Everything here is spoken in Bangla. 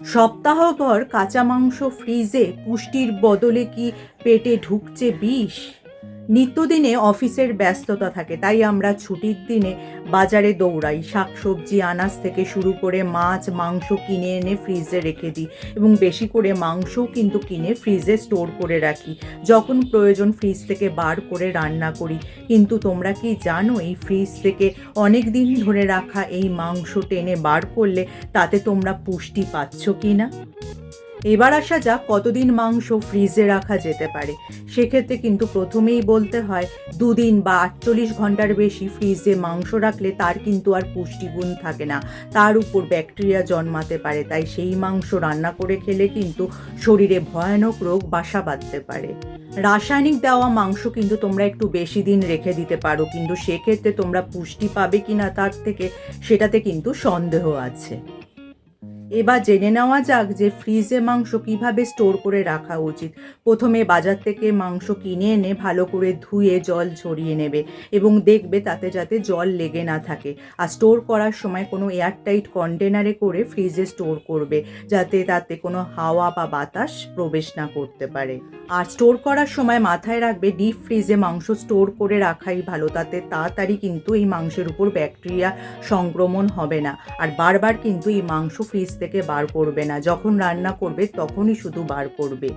সপ্তাহভর কাঁচা মাংস ফ্রিজে পুষ্টির বদলে কি পেটে ঢুকছে বিষ? নিত্যদিনে অফিসের ব্যস্ততা থাকে, তাই আমরা ছুটির দিনে বাজারে দৌড়াই। শাকসবজি আনাজ থেকে শুরু করে মাছ মাংস কিনে এনে ফ্রিজে রেখে দিই, এবং বেশি করে মাংসও কিন্তু কিনে ফ্রিজে স্টোর করে রাখি। যখন প্রয়োজন ফ্রিজ থেকে বার করে রান্না করি। কিন্তু তোমরা কি জানো, এই ফ্রিজ থেকে অনেক দিন ধরে রাখা এই মাংস টেনে বার করলে তাতে তোমরা পুষ্টি পাচ্ছ কি না? এবার আসা যাক কতদিন মাংস ফ্রিজে রাখা যেতে পারে। সেক্ষেত্রে কিন্তু প্রথমেই বলতে হয়, ২ দিন বা ৪৮ ঘন্টার বেশি ফ্রিজে মাংস রাখলে তার কিন্তু আর পুষ্টিগুণ থাকে না। তার উপর ব্যাকটেরিয়া জন্মাতে পারে, তাই সেই মাংস রান্না করে খেলে কিন্তু শরীরে ভয়ানক রোগ বাসা বাঁধতে পারে। রাসায়নিক দেওয়া মাংস কিন্তু তোমরা একটু বেশি দিন রেখে দিতে পারো, কিন্তু সেক্ষেত্রে তোমরা পুষ্টি পাবে কিনা তার থেকে সেটাতে কিন্তু সন্দেহ আছে। এবার জেনে নেওয়া যাক যে ফ্রিজে মাংস কিভাবে স্টোর করে রাখা উচিত। প্রথমে বাজার থেকে মাংস কিনে এনে ভালো করে ধুয়ে জল ঝরিয়ে নেবে, এবং দেখবে তাতে যাতে জল লেগে না থাকে। আর স্টোর করার সময় কোনো এয়ারটাইট কন্টেনারে করে ফ্রিজে স্টোর করবে, যাতে তাতে কোনো হাওয়া বা বাতাস প্রবেশ না করতে পারে। আর স্টোর করার সময় মাথায় রাখবে, ডিপ ফ্রিজে মাংস স্টোর করে রাখাই ভালো, তাতে তাড়াতাড়ি কিন্তু এই মাংসের উপর ব্যাকটেরিয়া সংক্রমণ হবে না। আর বারবার কিন্তু এই মাংস ফ্রিজ থেকে বার করবে না, যখন রান্না করবে তখনই শুধু বার করবে।